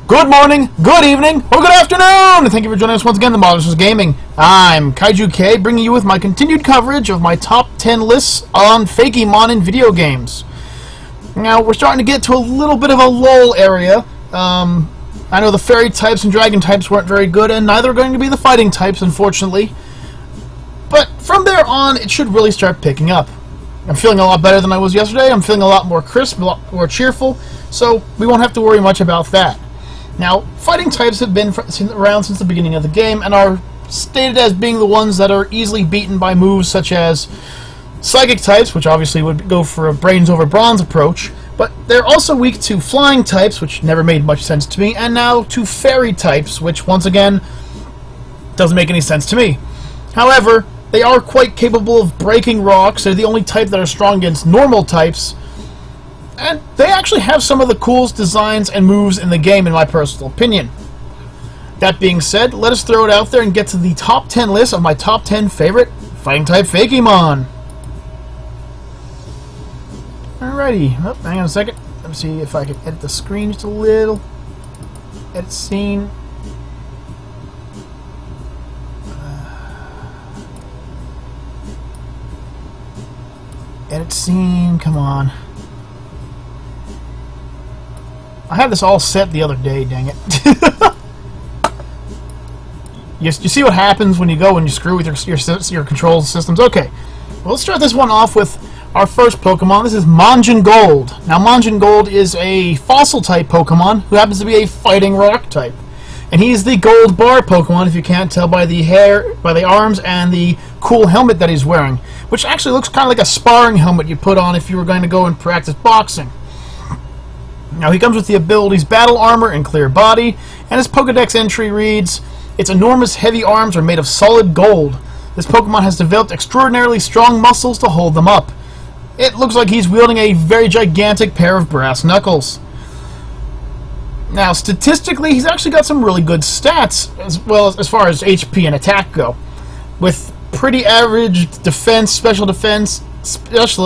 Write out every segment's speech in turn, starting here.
Good morning, good evening, or good afternoon, and thank you for joining us once again, TheModenstersOfGaming. I'm KaijuK, bringing you with my continued coverage of my top 10 lists on Fakemon in video games. Now, we're starting to get to a little bit of a lull area. I know the fairy types and dragon types weren't very good, and neither are going to be the fighting types, unfortunately. But from there on, it should really start picking up. I'm feeling a lot better than I was yesterday. I'm feeling a lot more crisp, a lot more cheerful, so we won't have to worry much about that. Now, fighting types have been around since the beginning of the game and are stated as being the ones that are easily beaten by moves such as psychic types, which obviously would go for a brains over bronze approach, but they're also weak to flying types, which never made much sense to me, and now to fairy types, which once again doesn't make any sense to me. However, they are quite capable of breaking rocks. They're the only type that are strong against normal types, and they actually have some of the coolest designs and moves in the game, in my personal opinion. That being said, let us throw it out there and get to the top 10 list of my top 10 favorite Fighting-Type Fakemon. Alrighty, oh, hang on a second. Let me see if I can edit the screen just a little. Edit scene. Edit scene, come on. I had this all set the other day, dang it. You see what happens when you go and you screw with your control systems? Okay, well, let's start this one off with our first Pokemon. This is Mongen Gold. Now, Mongen Gold is a fossil-type Pokemon who happens to be a fighting rock type. And he's the gold bar Pokemon, if you can't tell by the hair, by the arms, and the cool helmet that he's wearing, which actually looks kind of like a sparring helmet you put on if you were going to go and practice boxing. Now, he comes with the abilities Battle Armor and Clear Body, and his Pokedex entry reads, "Its enormous heavy arms are made of solid gold. This Pokemon has developed extraordinarily strong muscles to hold them up. It looks like he's wielding a very gigantic pair of brass knuckles." Now, statistically, he's actually got some really good stats, as well as far as HP and attack go. With pretty average defense, special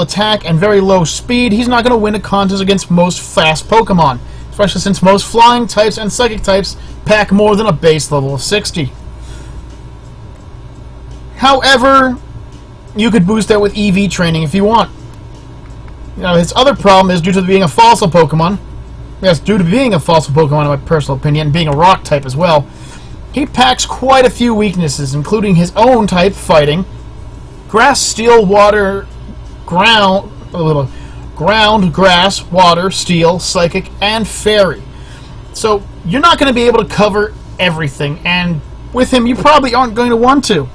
attack, and very low speed, he's not going to win a contest against most fast Pokemon, especially since most flying types and psychic types pack more than a base level of 60. However, you could boost that with EV training if you want. Now, his other problem is due to being a fossil Pokemon. Yes, due to being a fossil Pokemon, in my personal opinion, and being a rock type as well, he packs quite a few weaknesses, including his own type, fighting, grass, steel, water, ground, grass, water, steel, psychic, and fairy. So you're not going to be able to cover everything, and with him you probably aren't going to want to.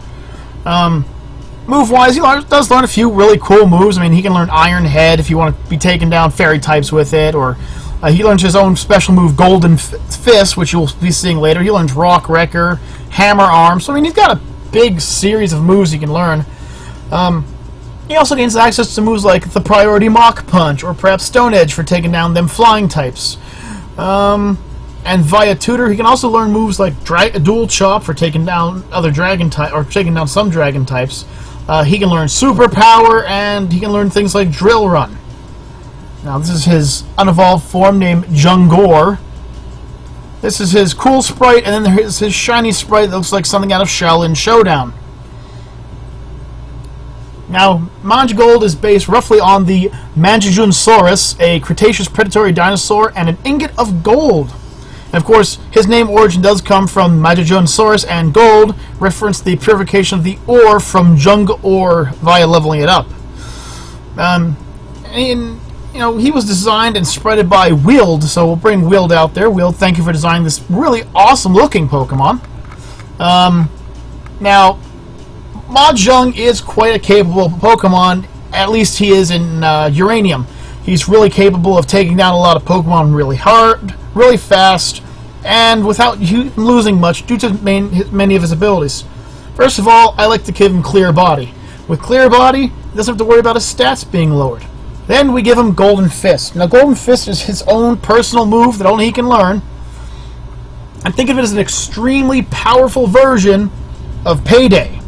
Move-wise, he does learn a few really cool moves. I mean, he can learn Iron Head if you want to be taking down fairy types with it, or he learns his own special move, Golden Fist, which you'll be seeing later. He learns Rock Wrecker, Hammer Arm. So, I mean, he's got a big series of moves he can learn. He also gains access to moves like the Priority Mach Punch, or perhaps Stone Edge for taking down them flying types. And via Tutor, he can also learn moves like Dual Chop for taking down other dragon types, or taking down some dragon types. He can learn Super Power, and he can learn things like Drill Run. Now, this is his unevolved form named Jungor. This is his cool sprite, and then there's his shiny sprite that looks like something out of Shaolin Showdown. Now, Mongen Gold is based roughly on the Majungold, a Cretaceous predatory dinosaur, and an ingot of gold. And of course, his name origin does come from Majungold, and gold reference the purification of the ore from Jung ore via leveling it up. He was designed and sprited by Wield, so we'll bring Wield out there. Wield, thank you for designing this really awesome-looking Pokemon. Now, Mahjong is quite a capable Pokemon. At least he is in Uranium. He's really capable of taking down a lot of Pokemon really hard, really fast, and without losing much due to many of his abilities. First of all, I like to give him Clear Body. With Clear Body, he doesn't have to worry about his stats being lowered. Then we give him Golden Fist. Now, Golden Fist is his own personal move that only he can learn. And think of it as an extremely powerful version of Payday.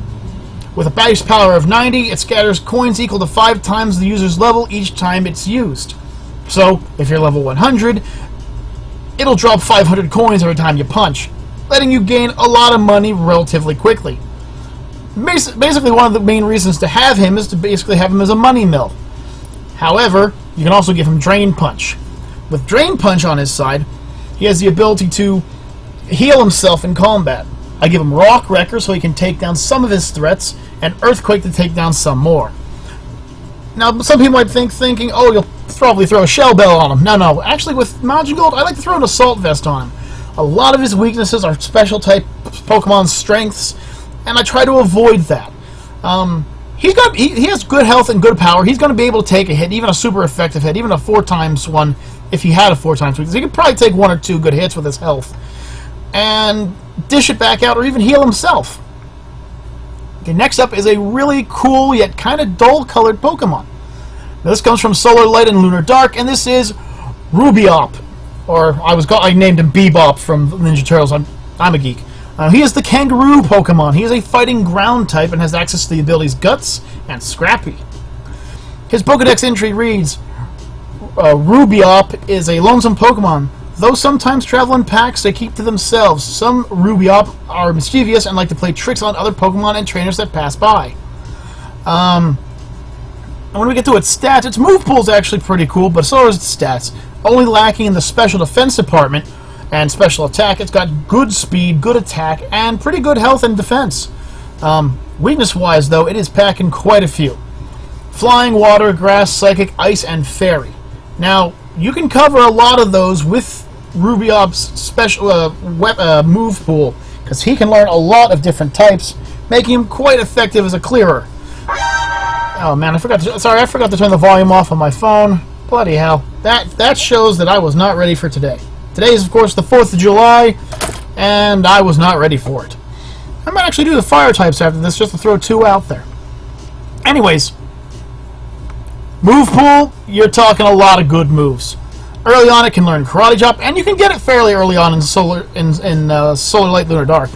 With a base power of 90, it scatters coins equal to 5 times the user's level each time it's used. So, if you're level 100, it'll drop 500 coins every time you punch, letting you gain a lot of money relatively quickly. Basically, one of the main reasons to have him is to basically have him as a money mill. However, you can also give him Drain Punch. With Drain Punch on his side, he has the ability to heal himself in combat. I give him Rock Wrecker so he can take down some of his threats, and Earthquake to take down some more. Now, some people might thinking, oh, you'll probably throw a Shell Bell on him. No. Actually, with Majungold, I like to throw an Assault Vest on him. A lot of his weaknesses are special-type Pokemon's strengths, and I try to avoid that. He has good health and good power. He's going to be able to take a hit, even a super effective hit, even a 4x one, if he had a 4x weakness. He could probably take 1 or 2 good hits with his health, and dish it back out, or even heal himself. Okay, next up is a really cool, yet kind of dull-colored Pokemon. Now, this comes from Solar Light and Lunar Dark, and this is Rubeop. Or, I named him Bebop from Ninja Turtles. I'm a geek. He is the Kangaroo Pokemon. He is a fighting ground type and has access to the abilities Guts and Scrappy. His Pokedex entry reads, Rubeop is a lonesome Pokemon. Though sometimes travel in packs, they keep to themselves. Some Rubeop are mischievous and like to play tricks on other Pokemon and trainers that pass by. And when we get to its stats, its move pool is actually pretty cool, but so is its stats. Only lacking in the special defense department and special attack, it's got good speed, good attack, and pretty good health and defense. Weakness-wise, though, it is packing quite a few. Flying, Water, Grass, Psychic, Ice, and Fairy. Now, you can cover a lot of those with Rubeop's special move pool, because he can learn a lot of different types, making him quite effective as a clearer. Oh man, I forgot to turn the volume off on my phone. Bloody hell. That shows that I was not ready for today. Today is, of course, the 4th of July, and I was not ready for it. I might actually do the fire types after this, just to throw 2 out there. Anyways, move pool, you're talking a lot of good moves. Early on, it can learn Karate Chop, and you can get it fairly early on in Solar Light Lunar Dark.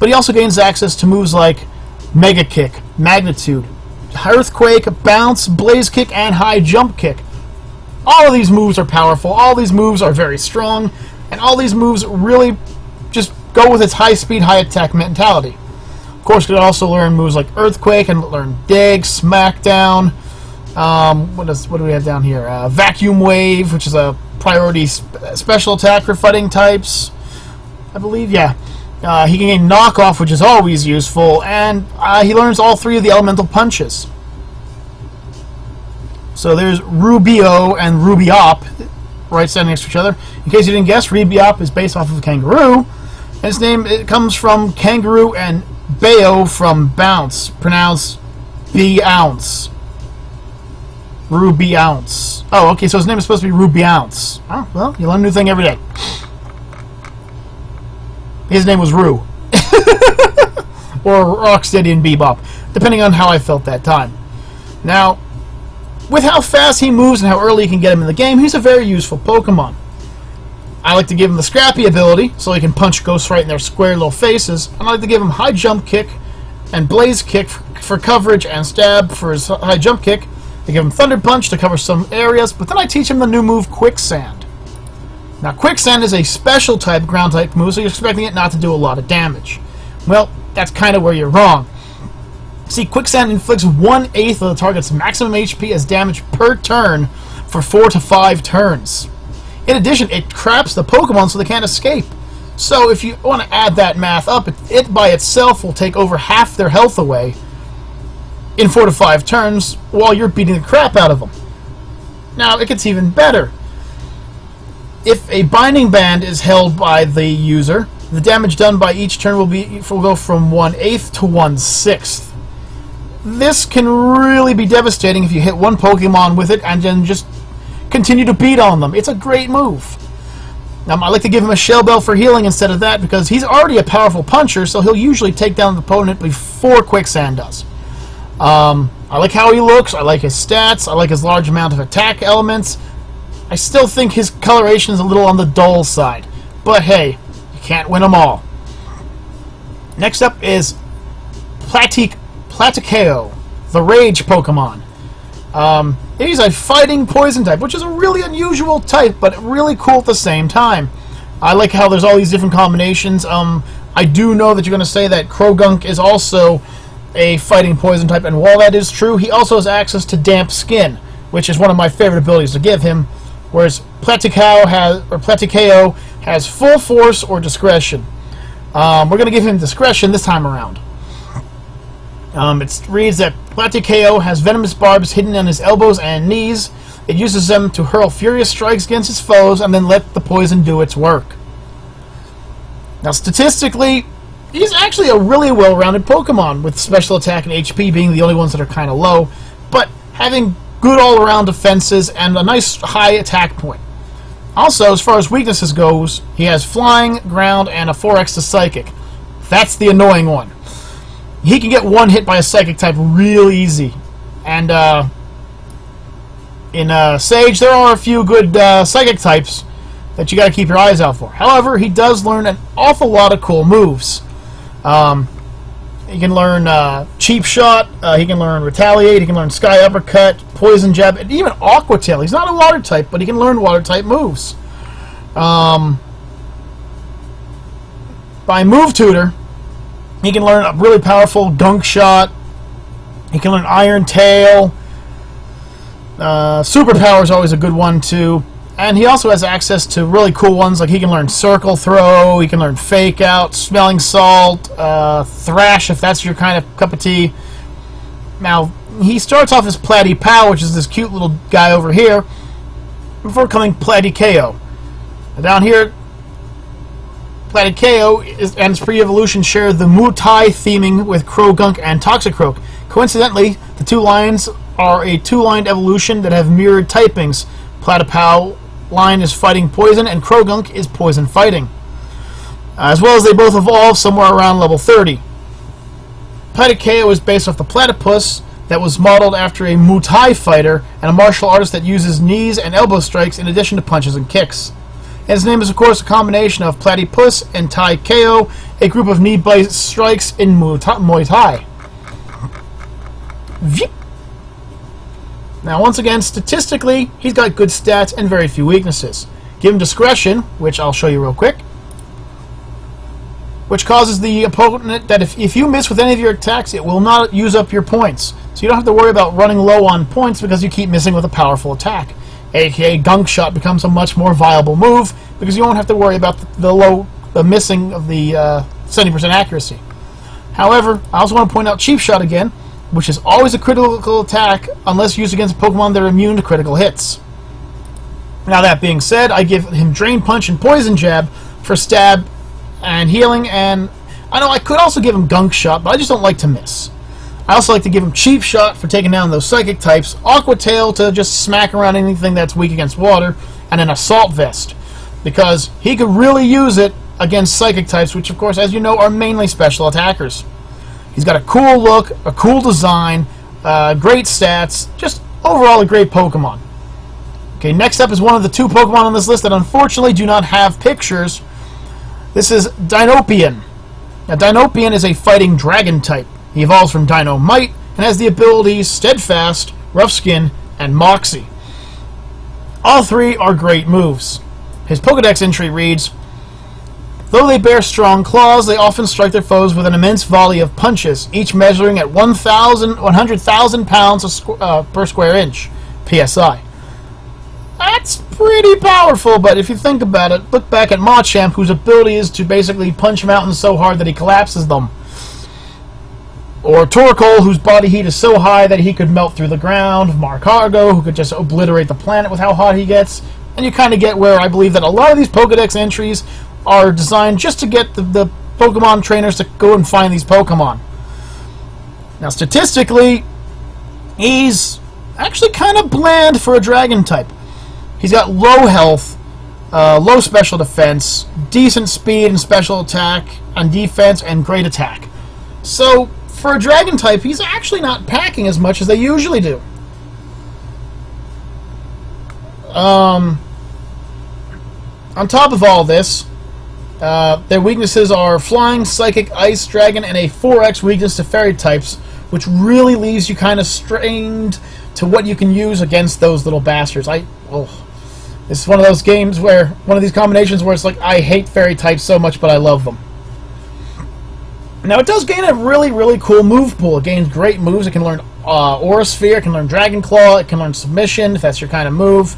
But he also gains access to moves like Mega Kick, Magnitude, Earthquake, Bounce, Blaze Kick, and High Jump Kick. All of these moves are powerful, all these moves are very strong, and all these moves really just go with its high speed, high attack mentality. Of course, you can also learn moves like Earthquake, and learn Dig, Smackdown. What do we have down here? Vacuum Wave, which is a priority special attack for fighting types, I believe, yeah. He can gain Knockoff, which is always useful, and he learns all 3 of the elemental punches. So there's Rubio and Rubyop, right standing next to each other. In case you didn't guess, Rubyop is based off of Kangaroo, and its name comes from Kangaroo and Bayo from Bounce, pronounced B-Ounce. Ruby-Ounce. Oh, okay, so his name is supposed to be Ruby-Ounce. Oh, well, you learn a new thing every day. His name was Roo. Or Rocksteady and Bebop, depending on how I felt that time. Now, with how fast he moves and how early you can get him in the game, he's a very useful Pokemon. I like to give him the Scrappy ability, so he can punch ghosts right in their square little faces, and I like to give him High Jump Kick and Blaze Kick for coverage and Stab for his High Jump Kick. I give him Thunder Punch to cover some areas, but then I teach him the new move Quicksand. Now, Quicksand is a special type, ground type move, so you're expecting it not to do a lot of damage. Well, that's kind of where you're wrong. See, Quicksand inflicts 1/8 of the target's maximum HP as damage per turn for 4 to 5 turns. In addition, it traps the Pokemon so they can't escape. So if you want to add that math up, it by itself will take over half their health away in 4 to 5 turns while you're beating the crap out of them. Now, it gets even better. If a Binding Band is held by the user, the damage done by each turn will go from 1/8 to 1/6. This can really be devastating if you hit one Pokemon with it and then just continue to beat on them. It's a great move. Now, I like to give him a Shell Bell for healing instead of that because he's already a powerful puncher, so he'll usually take down the opponent before Quicksand does. I like how he looks, I like his stats, I like his large amount of attack elements. I still think his coloration is a little on the dull side, but hey, you can't win them all. Next up is Platikhao, the Rage Pokemon. He's a fighting poison type, which is a really unusual type, but really cool at the same time. I like how there's all these different combinations. I do know that you're going to say that KaijuK is also a fighting poison type, and while that is true, he also has access to damp skin, which is one of my favorite abilities to give him, whereas Platikhao has full force or discretion. We're going to give him discretion this time around. It reads that Platikhao has venomous barbs hidden on his elbows and knees. It uses them to hurl furious strikes against its foes and then let the poison do its work. Now, statistically, he's actually a really well-rounded Pokemon, with special attack and HP being the only ones that are kind of low, but having good all-around defenses and a nice high attack point. Also, as far as weaknesses goes, he has Flying, Ground, and a 4x to Psychic. That's the annoying one. He can get one hit by a Psychic type real easy. And in Sage, there are a few good Psychic types that you got to keep your eyes out for. However, he does learn an awful lot of cool moves. He can learn Cheap Shot, he can learn Retaliate, he can learn Sky Uppercut, Poison Jab, and even Aqua Tail. He's not a water type, but he can learn water type moves. By Move Tutor, he can learn a really powerful Gunk Shot, he can learn Iron Tail, Superpower is always a good one too. And he also has access to really cool ones, like he can learn Circle Throw, he can learn Fake Out, Smelling Salt, Thrash, if that's your kind of cup of tea. Now, he starts off as Platipow, which is this cute little guy over here, before becoming Platikhao. Down here, Platikhao and its pre-evolution share the Mutai theming with KaijuK and Toxicroak. Coincidentally, the two lines are a two-lined evolution that have mirrored typings. Platipow line is fighting poison, and KaijuK is poison fighting. As well as they both evolve somewhere around level 30. Platikhao is based off the Platypus that was modeled after a Mutai fighter and a martial artist that uses knees and elbow strikes in addition to punches and kicks. And his name is, of course, a combination of Platypus and Tai-Kao, a group of knee-based strikes in Muay Thai. Veep. Now, once again, statistically, he's got good stats and very few weaknesses. Give him discretion, which I'll show you real quick, which causes the opponent that if you miss with any of your attacks, it will not use up your points. So you don't have to worry about running low on points because you keep missing with a powerful attack. AKA Gunk Shot becomes a much more viable move because you won't have to worry about the missing of the 70% accuracy. However, I also want to point out Cheap Shot again, which is always a critical attack unless used against Pokemon that are immune to critical hits. Now, that being said, I give him Drain Punch and Poison Jab for stab and healing, and I know I could also give him Gunk Shot, but I just don't like to miss. I also like to give him Cheap Shot for taking down those Psychic types, Aqua Tail to just smack around anything that's weak against water, and an Assault Vest, because he could really use it against Psychic types, which of course, as you know, are mainly special attackers. He's got a cool look, a cool design, great stats, just overall a great Pokemon. Okay, next up is one of the two Pokemon on this list that unfortunately do not have pictures. This is Dinopian. Now, Dinopian is a fighting dragon type. He evolves from Dynamite and has the abilities Steadfast, Rough Skin, and Moxie. All three are great moves. His Pokedex entry reads, though they bear strong claws, they often strike their foes with an immense volley of punches, each measuring at 100,000 pounds per square inch, PSI. That's pretty powerful, but if you think about it, look back at Machamp, whose ability is to basically punch mountains so hard that he collapses them. Or Torkoal, whose body heat is so high that he could melt through the ground. Markargo, who could just obliterate the planet with how hot he gets. And you kind of get where I believe that a lot of these Pokedex entries are designed just to get the Pokemon trainers to go and find these Pokemon. Now, statistically, he's actually kind of bland for a Dragon type. He's got low health, low special defense, decent speed and special attack, and defense, and great attack. So, for a Dragon type, he's actually not packing as much as they usually do. On top of all this, their weaknesses are Flying, Psychic, Ice, Dragon, and a 4x weakness to Fairy types, which really leaves you kind of strained to what you can use against those little bastards. This is one of those games where, one of these combinations where it's like, I hate fairy types so much, but I love them. Now, it does gain a really, really cool move pool. It gains great moves. It can learn Aura Sphere, it can learn Dragon Claw, it can learn Submission, if that's your kind of move.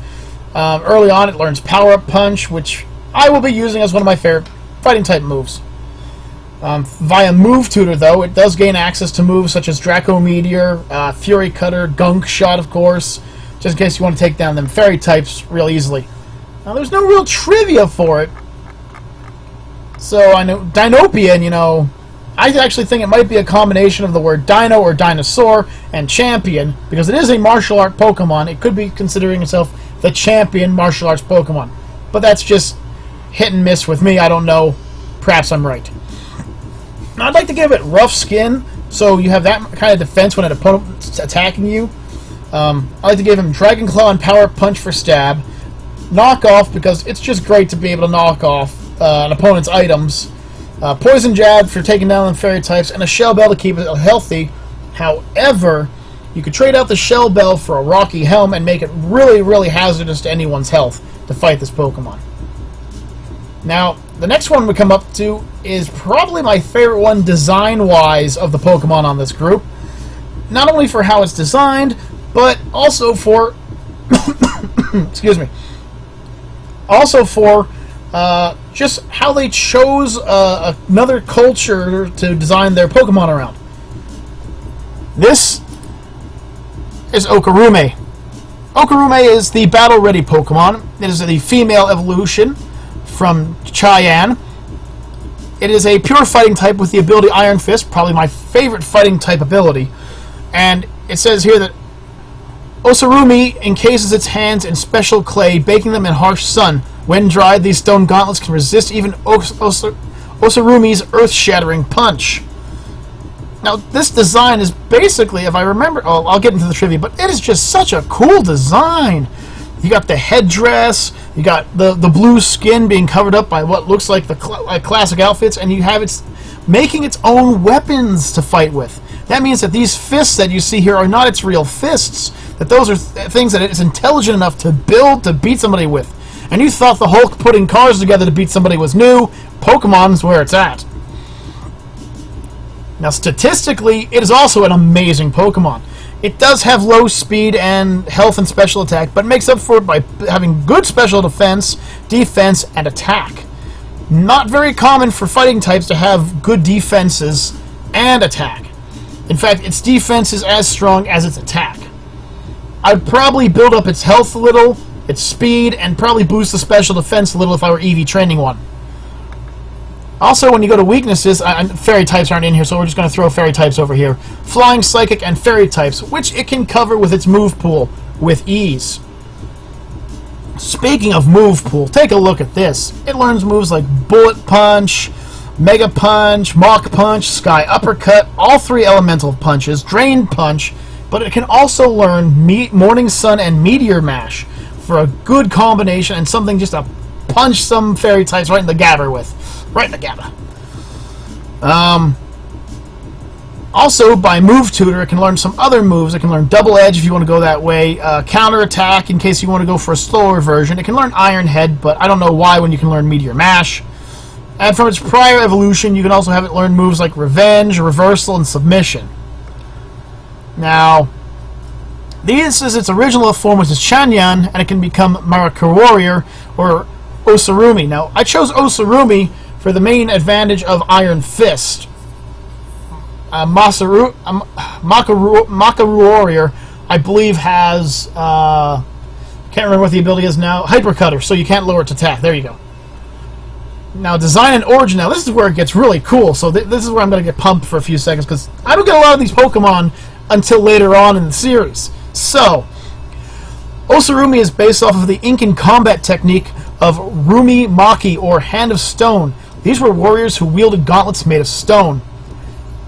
Early on, it learns Power-Up Punch, which I will be using as one of my favorite fighting-type moves. Via Move Tutor, though, it does gain access to moves such as Draco Meteor, Fury Cutter, Gunk Shot, of course, just in case you want to take down them fairy types real easily. Now, there's no real trivia for it. So, I know Dinopian, you know, I actually think it might be a combination of the word dino or dinosaur and champion, because it is a martial art Pokemon. It could be considering itself the champion martial arts Pokemon. But that's just hit and miss with me. I don't know. Perhaps I'm right. Now, I'd like to give it rough skin, so you have that kind of defense when an opponent's attacking you. I like to give him Dragon Claw and Power Punch for stab. Knock off, because it's just great to be able to knock off an opponent's items. Poison Jab for taking down the fairy types, and a Shell Bell to keep it healthy. However, you could trade out the Shell Bell for a Rocky Helm and make it really, really hazardous to anyone's health to fight this Pokemon. Now, the next one we come up to is probably my favorite one design-wise of the Pokemon on this group. Not only for how it's designed, but also for... excuse me. Also for just how they chose another culture to design their Pokemon around. This is Okarume. Okarume is the battle-ready Pokemon. It is the female evolution from Cheyenne. It is a pure fighting type with the ability Iron Fist, probably my favorite fighting type ability. And it says here that Ocerumi encases its hands in special clay, baking them in harsh sun. When dried, these stone gauntlets can resist even Ocerumi's earth-shattering punch. Now, this design is basically, if I remember... Oh, I'll get into the trivia, but it is just such a cool design. You got the headdress, you got the blue skin being covered up by what looks like the classic outfits, and you have it making its own weapons to fight with. That means that these fists that you see here are not its real fists, that those are things that it's intelligent enough to build to beat somebody with. And you thought the Hulk putting cars together to beat somebody was new. Pokemon's where it's at. Now, statistically, it is also an amazing Pokemon. It does have low speed and health and special attack, but makes up for it by having good special defense, and attack. Not very common for fighting types to have good defenses and attack. In fact, its defense is as strong as its attack. I'd probably build up its health a little, its speed, and probably boost the special defense a little if I were EV training one. Also, when you go to weaknesses, fairy types aren't in here, so we're just going to throw fairy types over here. Flying, psychic, and fairy types, which it can cover with its move pool with ease. Speaking of move pool, take a look at this. It learns moves like Bullet Punch, Mega Punch, Mach Punch, Sky Uppercut, all three elemental punches, Drain Punch, but it can also learn Morning Sun and Meteor Mash for a good combination and something just to punch some fairy types right in the gabber with. Right in the gabba. Also, by Move Tutor, it can learn some other moves. It can learn Double Edge if you want to go that way. Counter Attack in case you want to go for a slower version. It can learn Iron Head, but I don't know why when you can learn Meteor Mash. And from its prior evolution, you can also have it learn moves like Revenge, Reversal, and Submission. Now, this is its original form, which is Chanyan, and it can become Marika Warrior or Ocerumi. Now, I chose Ocerumi for the main advantage of Iron Fist. Makaru Warrior, I believe, has... can't remember what the ability is now. Hyper Cutter, so you can't lower its attack. There you go. Now, Design and Origin. Now, this is where it gets really cool. So this is where I'm going to get pumped for a few seconds, because I don't get a lot of these Pokemon until later on in the series. So, Ocerumi is based off of the Incan combat technique of Rumi Maki, or Hand of Stone. These were warriors who wielded gauntlets made of stone.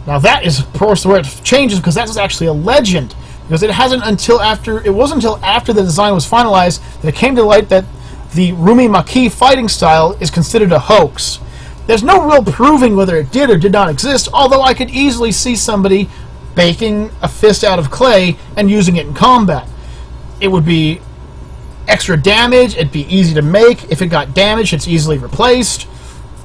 Now that is, of course, where it changes, because that is actually a legend. Because it wasn't until after the design was finalized that it came to light that the Rumi Maki fighting style is considered a hoax. There's no real proving whether it did or did not exist, although I could easily see somebody baking a fist out of clay and using it in combat. It would be extra damage, it'd be easy to make. If it got damaged, it's easily replaced.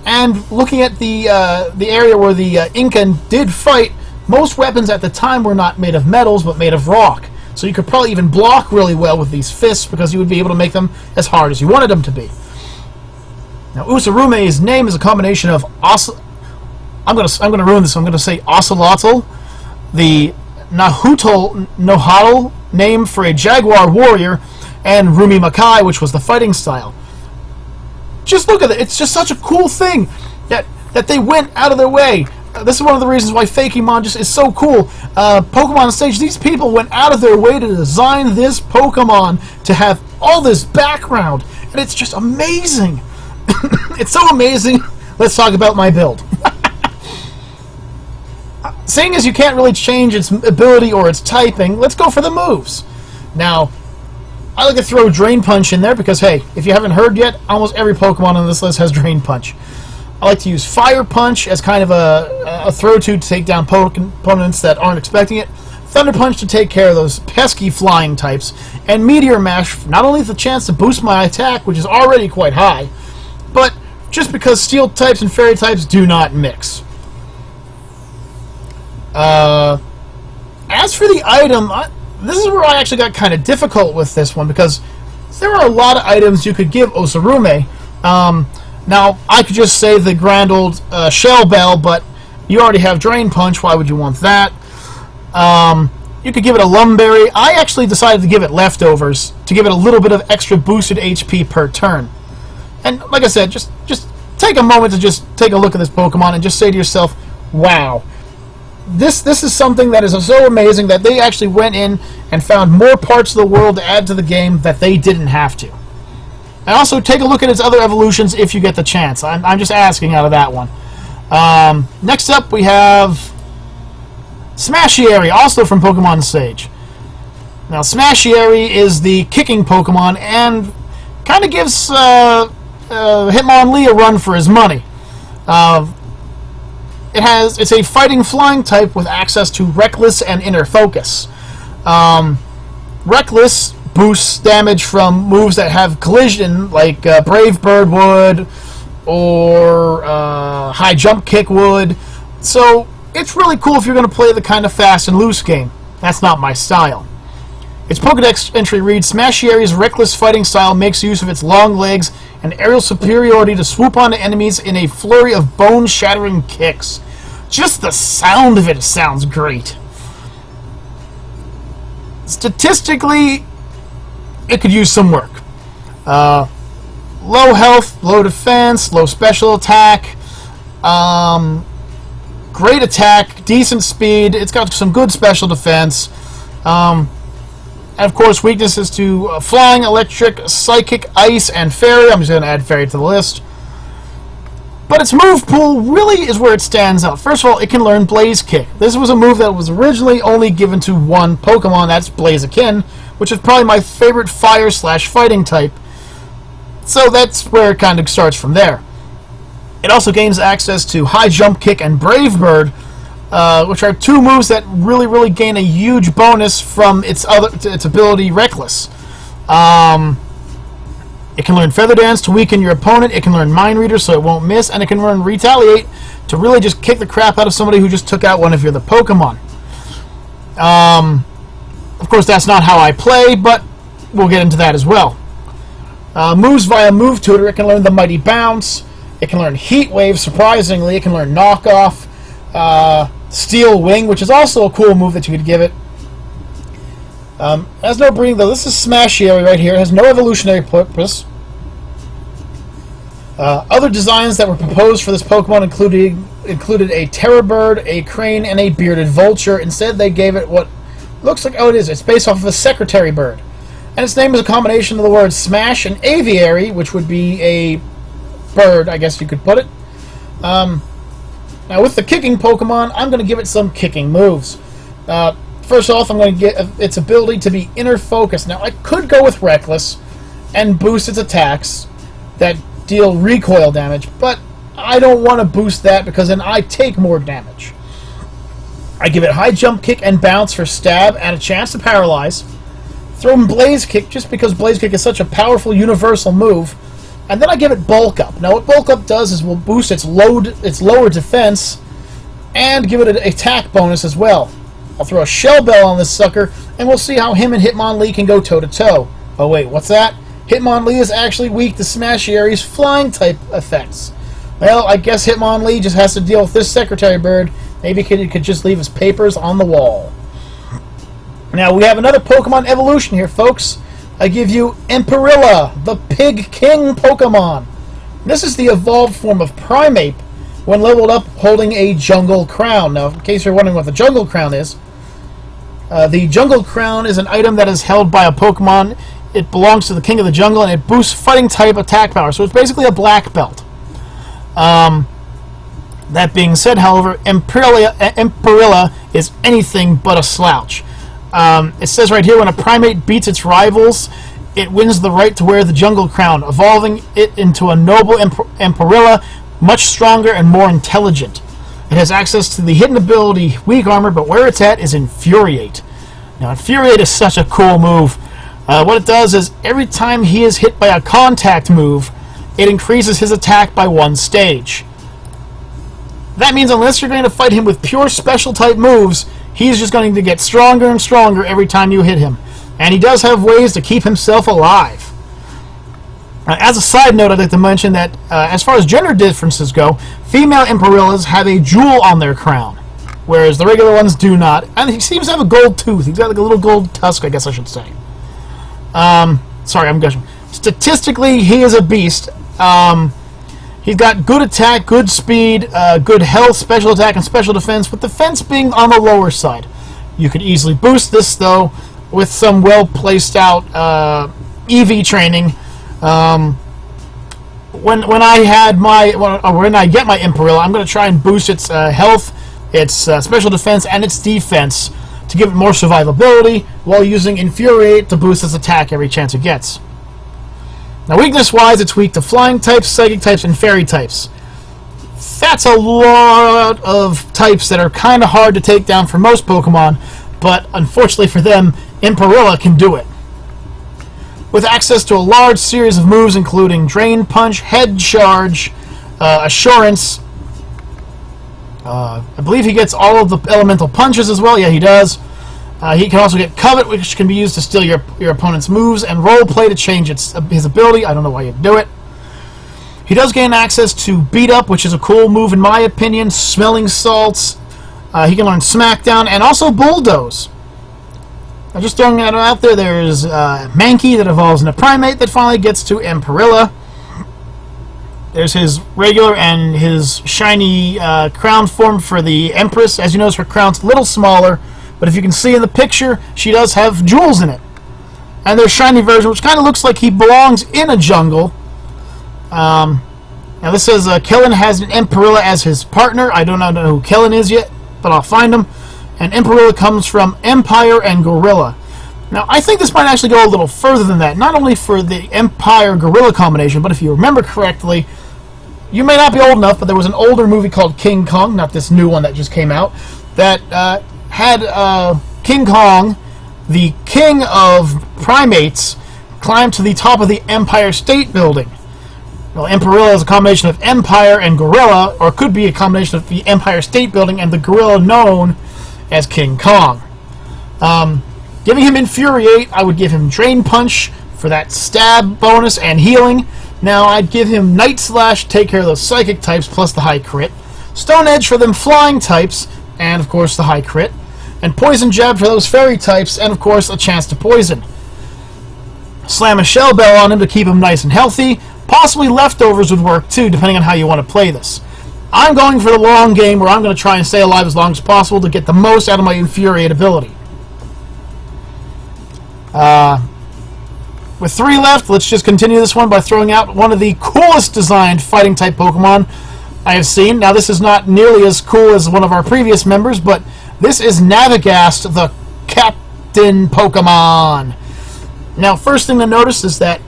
And looking at the area where the Incan did fight, most weapons at the time were not made of metals, but made of rock. So you could probably even block really well with these fists, because you would be able to make them as hard as you wanted them to be. Now, Ocerume's name is a combination of I'm gonna ruin this. I'm gonna say Ocelotl, the Nahuatl name for a jaguar warrior, and Rumi Makai, which was the fighting style. Just look at it. It's just such a cool thing that they went out of their way. This is one of the reasons why Fakemon just is so cool. Pokemon Stage, these people went out of their way to design this Pokemon to have all this background, and it's just amazing. It's so amazing. Let's talk about my build. Seeing as you can't really change its ability or its typing, let's go for the moves. Now, I like to throw Drain Punch in there because, hey, if you haven't heard yet, almost every Pokemon on this list has Drain Punch. I like to use Fire Punch as kind of a throw to take down opponents that aren't expecting it. Thunder Punch to take care of those pesky flying types. And Meteor Mash, not only the chance to boost my attack, which is already quite high, but just because Steel types and Fairy types do not mix. As for the item, this is where I actually got kind of difficult with this one, because there are a lot of items you could give Ocerume. Now, I could just say the grand old Shell Bell, but you already have Drain Punch. Why would you want that? You could give it a Lumberry. I actually decided to give it Leftovers to give it a little bit of extra boosted HP per turn. And like I said, just take a moment to just take a look at this Pokemon and just say to yourself, wow. This is something that is so amazing that they actually went in and found more parts of the world to add to the game that they didn't have to. And also take a look at its other evolutions if you get the chance. I'm just asking out of that one. Next up we have Smashiary, also from Pokemon Sage. Now Smashiary is the kicking Pokemon and kind of gives Hitmonlee a run for his money. It's a fighting flying type with access to Reckless and Inner Focus. Reckless boosts damage from moves that have collision, like Brave Bird would, or High Jump Kick would. So it's really cool if you're going to play the kind of fast and loose game. That's not my style. Its Pokedex entry reads, Smashiary's reckless fighting style makes use of its long legs and aerial superiority to swoop onto enemies in a flurry of bone-shattering kicks. Just the sound of it sounds great. Statistically, it could use some work. Low health, low defense, low special attack, great attack, decent speed. It's got some good special defense. And of course, weaknesses to flying, electric, psychic, ice, and fairy. I'm just going to add fairy to the list. But its move pool really is where it stands out. First of all, it can learn Blaze Kick. This was a move that was originally only given to one Pokemon, that's Blaziken, which is probably my favorite fire/fighting type. So that's where it kind of starts from there. It also gains access to High Jump Kick and Brave Bird, which are two moves that really gain a huge bonus from its ability Reckless. It can learn Feather Dance to weaken your opponent. It can learn Mind Reader so it won't miss, and it can learn Retaliate to really just kick the crap out of somebody who just took out one of your other Pokemon. Of course, that's not how I play, but we'll get into that as well. Moves via Move Tutor. It can learn the Mighty Bounce. It can learn Heat Wave, surprisingly. It can learn Knockoff. Steel Wing, which is also a cool move that you could give it. Has no breeding, though. This is Smashiary right here. It has no evolutionary purpose. Other designs that were proposed for this Pokemon included a Terror Bird, a Crane, and a Bearded Vulture. Instead, they gave it what looks like... Oh, it is. It's based off of a Secretary Bird. And its name is a combination of the words Smash and Aviary, which would be a bird, I guess you could put it. Now, with the kicking Pokemon, I'm going to give it some kicking moves. First off, I'm going to get its ability to be Inner Focus. Now, I could go with Reckless and boost its attacks that deal recoil damage, but I don't want to boost that because then I take more damage. I give it High Jump Kick and Bounce for stab and a chance to paralyze. throw him Blaze Kick just because Blaze Kick is such a powerful universal move. And then I give it Bulk Up. Now what Bulk Up does is will boost its lower defense and give it an attack bonus as well. I'll throw a Shell Bell on this sucker, and we'll see how him and Hitmonlee can go toe-to-toe. Oh wait, what's that? Hitmonlee is actually weak to Smashiary's Flying-type effects. Well, I guess Hitmonlee just has to deal with this Secretary Bird. Maybe he could just leave his papers on the wall. Now, we have another Pokemon evolution here, folks. I give you Empirilla, the Pig King Pokemon. This is the evolved form of Primeape when leveled up holding a Jungle Crown. Now, in case you're wondering what the Jungle Crown is, the Jungle Crown is an item that is held by a Pokemon. It belongs to the King of the Jungle, and it boosts Fighting-type attack power. So it's basically a black belt. That being said, however, Empirilla is anything but a slouch. It says right here, when a Primeape beats its rivals, it wins the right to wear the Jungle Crown, evolving it into a noble Empirilla, much stronger and more intelligent. It has access to the hidden ability Weak Armor, but where it's at is Infuriate. Now, Infuriate is such a cool move. What it does is, every time he is hit by a contact move, it increases his attack by 1 stage. That means unless you're going to fight him with pure special type moves, he's just going to get stronger and stronger every time you hit him. And he does have ways to keep himself alive. As a side note, I'd like to mention that as far as gender differences go, female Emperillas have a jewel on their crown, whereas the regular ones do not. And he seems to have a gold tooth. He's got like a little gold tusk, I guess I should say. Sorry, I'm gushing. Statistically, he is a beast. He's got good attack, good speed, good health, special attack, and special defense, with defense being on the lower side. You could easily boost this, though, with some well-placed out EV training. When I get my Imperilla, I'm going to try and boost its health, its special defense, and its defense to give it more survivability, while using Infuriate to boost its attack every chance it gets. Now, weakness-wise, it's weak to Flying types, Psychic types, and Fairy types. That's a lot of types that are kind of hard to take down for most Pokemon, but unfortunately for them, Imperilla can do it. With access to a large series of moves including Drain Punch, Head Charge, Assurance. I believe he gets all of the elemental punches as well. Yeah, he does. He can also get Covet, which can be used to steal your opponent's moves, and Role Play to change his ability. I don't know why you'd do it. He does gain access to Beat Up, which is a cool move in my opinion. Smelling Salts. He can learn Smackdown, and also Bulldoze. Now, just throwing that out there, there's Mankey that evolves into Primeape that finally gets to Empirilla. There's his regular and his shiny crown form for the Empress. As you notice, her crown's a little smaller, but if you can see in the picture, she does have jewels in it. And there's shiny version, which kind of looks like he belongs in a jungle. Now this says Kellen has an Empirilla as his partner. I don't know who Kellen is yet, but I'll find him. And Empirilla comes from Empire and Gorilla. Now, I think this might actually go a little further than that. Not only for the Empire-Gorilla combination, but if you remember correctly, you may not be old enough, but there was an older movie called King Kong, not this new one that just came out, that had King Kong, the king of primates, climb to the top of the Empire State Building. Well, Empirilla is a combination of Empire and Gorilla, or could be a combination of the Empire State Building and the gorilla known as King Kong. Giving him Infuriate, I would give him Drain Punch for that stab bonus and healing. Now, I'd give him Night Slash, take care of those Psychic types, plus the high crit. Stone Edge for them Flying types, and of course the high crit. And Poison Jab for those Fairy types, and of course a chance to poison. Slam a Shell Bell on him to keep him nice and healthy. Possibly Leftovers would work too, depending on how you want to play this. I'm going for the long game, where I'm going to try and stay alive as long as possible to get the most out of my Infuriate ability. With 3 left, let's just continue this one by throwing out one of the coolest designed Fighting-type Pokemon I have seen. Now, this is not nearly as cool as one of our previous members, but this is Navigast, the Captain Pokemon. Now, first thing to notice is that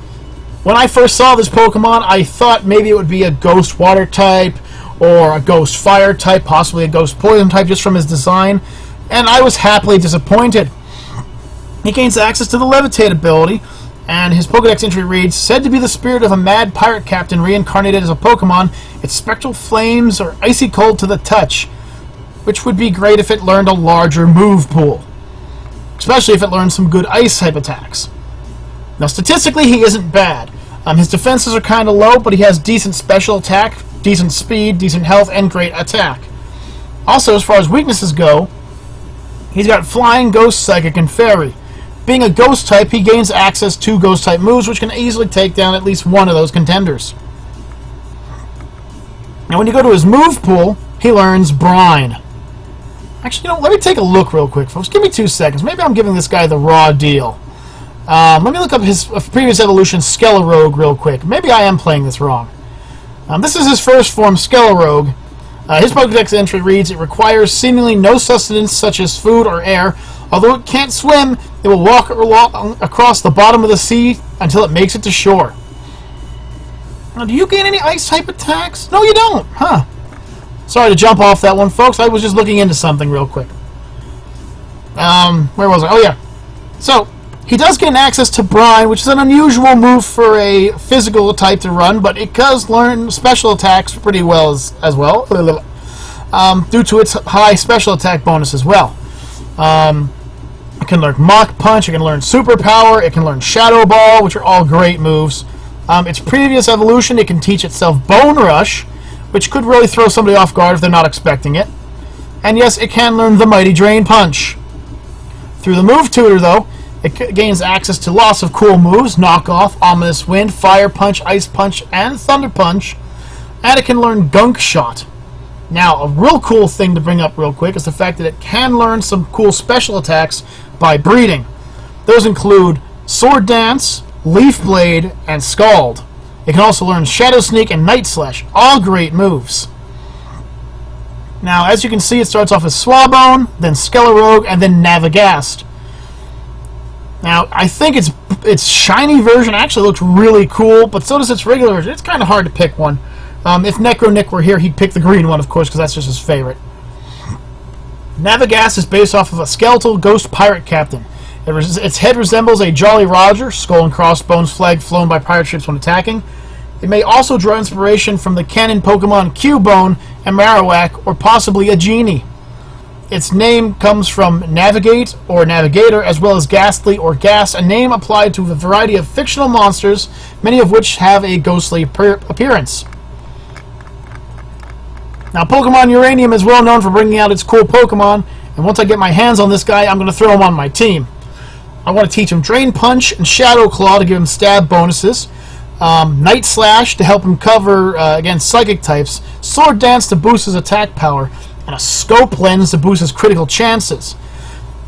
when I first saw this Pokemon, I thought maybe it would be a Ghost Water type, or a Ghost Fire type, possibly a Ghost Poison type, just from his design, and I was happily disappointed. he gains access to the Levitate ability, and his Pokedex entry reads, said to be the spirit of a mad pirate captain reincarnated as a Pokemon, its spectral flames are icy cold to the touch, which would be great if it learned a larger move pool, especially if it learned some good ice-type attacks. Now, statistically, he isn't bad. His defenses are kind of low, but he has decent special attack, decent speed, decent health, and great attack. Also, as far as weaknesses go, he's got Flying, Ghost, Psychic, and Fairy. Being a Ghost type, he gains access to Ghost type moves, which can easily take down at least one of those contenders. Now, when you go to his move pool, he learns Brine. Actually, let me take a look real quick, folks. Give me 2 seconds. Maybe I'm giving this guy the raw deal. Let me look up his previous evolution, Skellerogue, real quick. Maybe I am playing this wrong. This is his first form, Skellerogue. His Pokedex entry reads, it requires seemingly no sustenance such as food or air. Although it can't swim, it will walk across the bottom of the sea until it makes it to shore. Now, do you gain any ice-type attacks? No, you don't. Huh. Sorry to jump off that one, folks. I was just looking into something real quick. Where was I? Oh, yeah. So, he does gain access to Brine, which is an unusual move for a physical type to run, but it does learn special attacks pretty well as well, due to its high special attack bonus as well. It can learn Mach Punch, it can learn Superpower, it can learn Shadow Ball, which are all great moves. Its previous evolution, it can teach itself Bone Rush, which could really throw somebody off guard if they're not expecting it. And yes, it can learn the Mighty Drain Punch. Through the move tutor, though, it gains access to lots of cool moves, Knock Off, Ominous Wind, Fire Punch, Ice Punch, and Thunder Punch. And it can learn Gunk Shot. Now, a real cool thing to bring up real quick is the fact that it can learn some cool special attacks by breeding. Those include Sword Dance, Leaf Blade, and Scald. It can also learn Shadow Sneak and Night Slash, all great moves. Now, as you can see, it starts off as Swabone, then Skellerogue, and then Navigast. Now, I think its shiny version actually looks really cool, but so does its regular version. It's kind of hard to pick one. If Necronick were here, he'd pick the green one, of course, because that's just his favorite. Navigast is based off of a skeletal ghost pirate captain. Its head resembles a Jolly Roger, skull and crossbones flag flown by pirate ships when attacking. It may also draw inspiration from the canon Pokemon Cubone and Marowak, or possibly a genie. Its name comes from Navigate, or Navigator, as well as Ghastly, or Gas, a name applied to a variety of fictional monsters, many of which have a ghostly appearance. Now, Pokemon Uranium is well known for bringing out its cool Pokemon, and once I get my hands on this guy, I'm going to throw him on my team. I want to teach him Drain Punch and Shadow Claw to give him stab bonuses, Night Slash to help him cover against Psychic types, Sword Dance to boost his attack power, and a Scope Lens to boost his critical chances.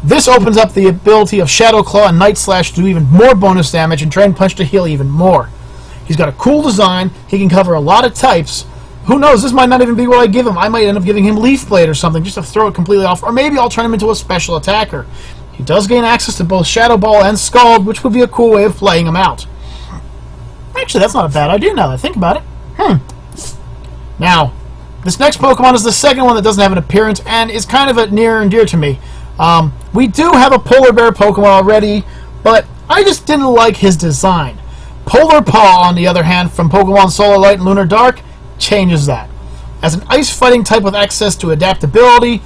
This opens up the ability of Shadow Claw and Night Slash to do even more bonus damage, and Drain Punch to heal even more. He's got a cool design, he can cover a lot of types. Who knows, this might not even be what I give him. I might end up giving him Leaf Blade or something just to throw it completely off, or maybe I'll turn him into a special attacker. He does gain access to both Shadow Ball and Scald, which would be a cool way of playing him out. Actually, that's not a bad idea now that I think about it. Now, this next Pokemon is the second one that doesn't have an appearance and is kind of near and dear to me. We do have a Polar Bear Pokemon already, but I just didn't like his design. Polarpow, on the other hand, from Pokemon Solar Light and Lunar Dark, changes that. As an ice fighting type with access to adaptability,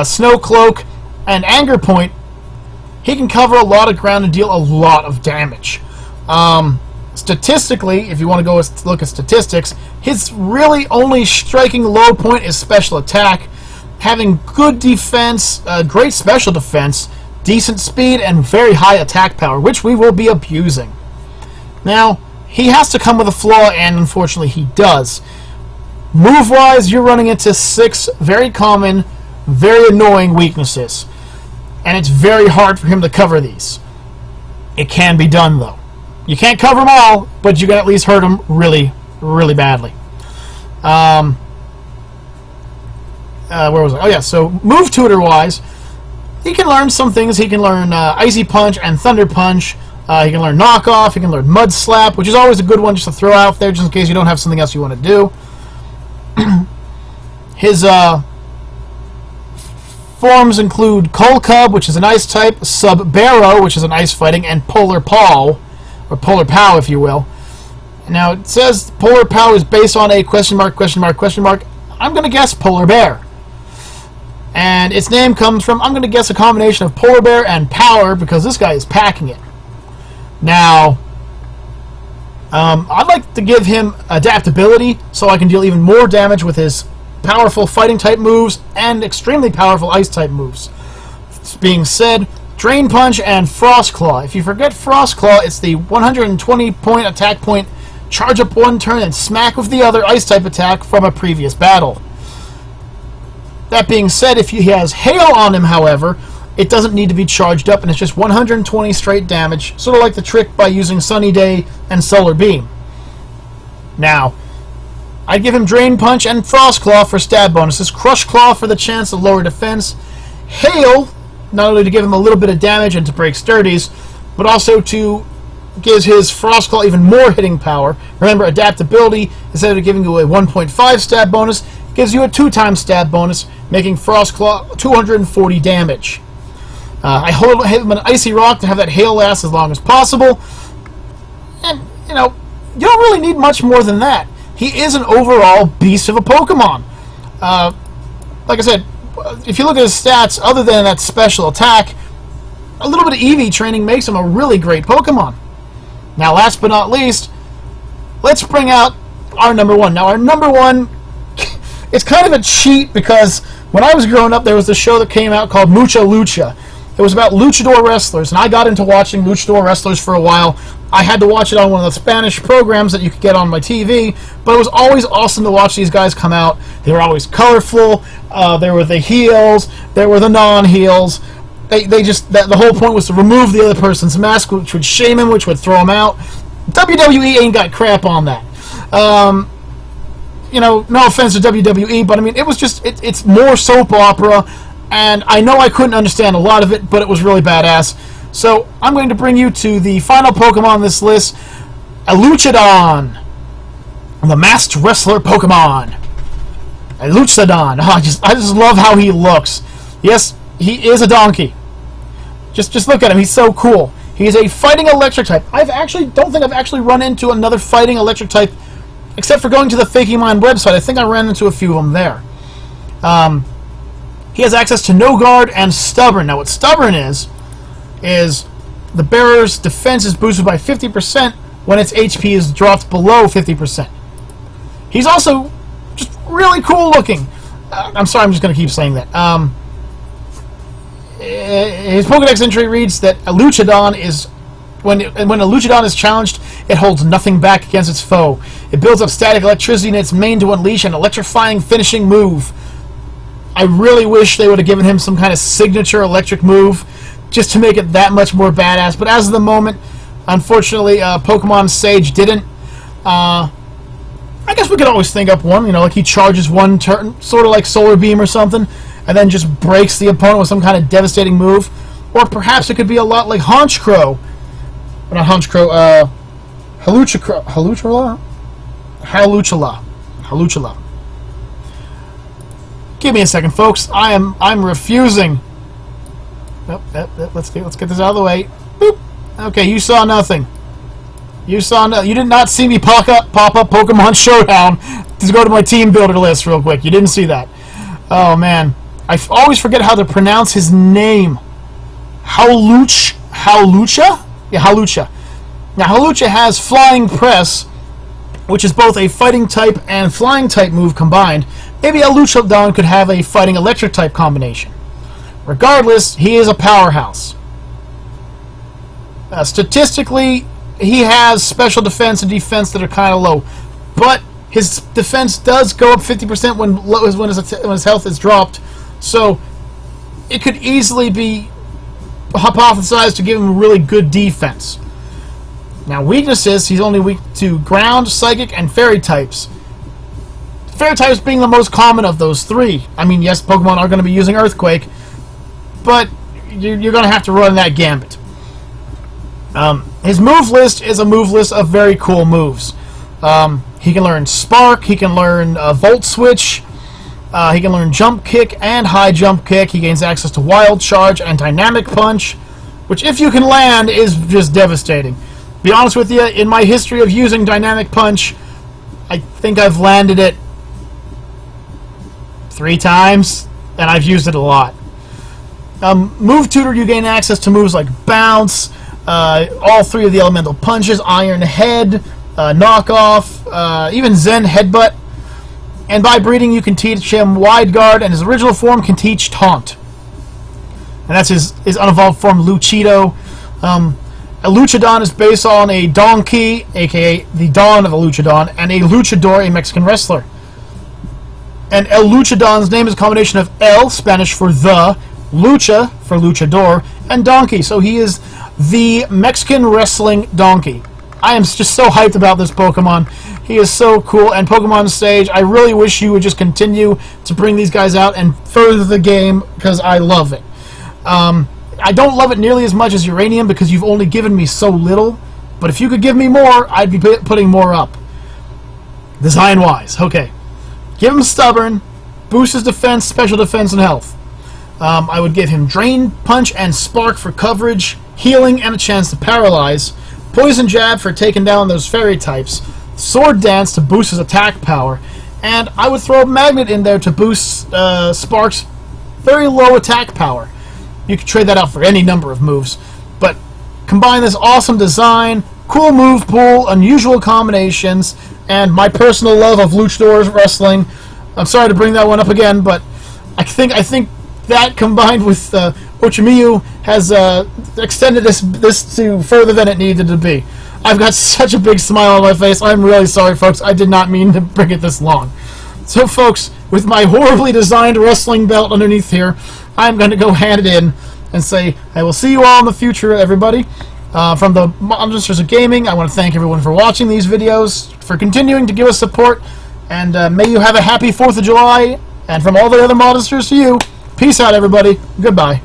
Snow Cloak, and Anger Point, he can cover a lot of ground and deal a lot of damage. Statistically, if you want to go look at statistics, his really only striking low point is special attack, having good defense, great special defense, decent speed, and very high attack power, which we will be abusing. Now, he has to come with a flaw, and unfortunately he does. Move-wise, you're running into 6 very common, very annoying weaknesses, and it's very hard for him to cover these. It can be done, though. You can't cover them all, but you can at least hurt him really, really badly. Where was I? Oh, yeah, so move tutor-wise, he can learn some things. He can learn Icy Punch and Thunder Punch. He can learn Knock Off. He can learn Mud Slap, which is always a good one just to throw out there, just in case you don't have something else you want to do. His Forms include Kolcub, which is an ice type, Sub-Barrow, which is an ice fighting, and Polarpow, or Polarpow, if you will. Now, it says Polarpow is based on a question mark, question mark, question mark. I'm going to guess Polar Bear. And its name comes from, I'm going to guess, a combination of Polar Bear and Power, because this guy is packing it. Now, I'd like to give him adaptability, so I can deal even more damage with his powerful fighting-type moves and extremely powerful ice-type moves. This being said, Drain Punch and Frost Claw. If you forget Frost Claw, it's the 120-point attack point, charge up one turn, and smack with the other ice-type attack from a previous battle. That being said, if he has Hail on him, however, it doesn't need to be charged up, and it's just 120 straight damage, sort of like the trick by using Sunny Day and Solar Beam. Now, I'd give him Drain Punch and Frost Claw for stab bonuses, Crush Claw for the chance of lower defense, Hail, not only to give him a little bit of damage and to break sturdies, but also to give his Frost Claw even more hitting power. Remember, adaptability, instead of giving you a 1.5 stab bonus, gives you a 2-time stab bonus, making Frost Claw 240 damage. I hold him an Icy Rock to have that Hail last as long as possible. And, you know, you don't really need much more than that. He is an overall beast of a Pokemon. Like I said, if you look at his stats, other than that special attack, a little bit of EV training makes him a really great Pokemon. Now, last but not least, let's bring out our number one. Now, our number one, it's kind of a cheat because when I was growing up, there was a show that came out called Mucha Lucha. It was about luchador wrestlers, and I got into watching luchador wrestlers for a while. I had to watch it on one of the Spanish programs that you could get on my TV, but it was always awesome to watch these guys come out. They were always colorful. There were the heels. There were the non-heels. The whole point was to remove the other person's mask, which would shame him, which would throw him out. WWE ain't got crap on that. You know, no offense to WWE, but I mean, it was just, it's more soap opera, and I know I couldn't understand a lot of it, but it was really badass. So, I'm going to bring you to the final Pokemon on this list, Eluchadon, the Masked Wrestler Pokemon. Eluchadon. Oh, I just love how he looks. Yes, he is a donkey. Just look at him. He's so cool. He's a fighting electric type. Don't think I've actually run into another fighting electric type, except for going to the Fakemon website. I think I ran into a few of them there. He has access to No Guard and Stubborn. Now, what Stubborn is the bearer's defense is boosted by 50% when its HP is dropped below 50%. He's also just really cool looking. I'm sorry, I'm just going to keep saying that. His Pokedex entry reads that Eluchadon is when Eluchadon is challenged, it holds nothing back against its foe. It builds up static electricity in its mane to unleash an electrifying finishing move. I really wish they would have given him some kind of signature electric move just to make it that much more badass. But as of the moment, unfortunately, Pokemon Sage didn't. I guess we could always think up one, you know, like he charges one turn, sort of like Solar Beam or something, and then just breaks the opponent with some kind of devastating move. Or perhaps it could be a lot like Honchkrow. Not Honchkrow, Haluchala. Give me a second, folks. I'm refusing. Let's get this out of the way. Boop. Okay, you saw nothing. You did not see me pop up Pokemon Showdown to go to my team builder list real quick. You didn't see that. Oh man, I always forget how to pronounce his name. Hawlucha? Yeah, Hawlucha. Now Hawlucha has Flying Press, which is both a fighting type and flying type move combined. Maybe Eluchadon could have a fighting electric type combination. Regardless, he is a powerhouse. Statistically, he has special defense and defense that are kind of low, but his defense does go up 50% when his health is dropped, so it could easily be hypothesized to give him really good defense. Now, weaknesses, he's only weak to ground, psychic, and fairy types. Fairy types being the most common of those three. I mean, yes, Pokemon are going to be using Earthquake, but you're going to have to run that gambit. His move list is a move list of very cool moves. He can learn Spark, he can learn Volt Switch, He can learn Jump Kick and High Jump Kick. He gains access to Wild Charge and Dynamic Punch, which, if you can land, is just devastating. Be honest with you, in my history of using Dynamic Punch, I think I've landed it 3 times, and I've used it a lot. Move Tutor, you gain access to moves like Bounce, all 3 of the Elemental Punches, Iron Head, Knock Off, even Zen Headbutt. And by breeding, you can teach him Wide Guard, and his original form can teach Taunt. And that's his unevolved form, Luchido. Eluchadon is based on a donkey, aka the Dawn of Eluchadon, and a luchador, a Mexican wrestler. And Eluchadon's name is a combination of El, Spanish for the, Lucha for luchador, and donkey. So he is the Mexican wrestling donkey. I am just so hyped about this Pokemon. He is so cool. And Pokemon Stage, I really wish you would just continue to bring these guys out and further the game, because I love it. I don't love it nearly as much as Uranium because you've only given me so little. But if you could give me more, I'd be putting more up. Design-wise. Okay. Give him Stubborn, boost his defense, special defense, and health. I would give him Drain Punch and Spark for coverage, healing, and a chance to paralyze. Poison Jab for taking down those fairy types. Sword Dance to boost his attack power. And I would throw a Magnet in there to boost Spark's very low attack power. You could trade that out for any number of moves. But combine this awesome design, cool move pool, unusual combinations, and my personal love of luchador wrestling. I'm sorry to bring that one up again, but I think that combined with Ocerumi has extended this to further than it needed to be. I've got such a big smile on my face. I'm really sorry, folks. I did not mean to bring it this long. So, folks, with my horribly designed wrestling belt underneath here, I'm going to go hand it in and say, I will see you all in the future, everybody. From the Monsters of Gaming, I want to thank everyone for watching these videos, for continuing to give us support, and may you have a happy 4th of July. And from all the other Monsters to you, peace out, everybody. Goodbye.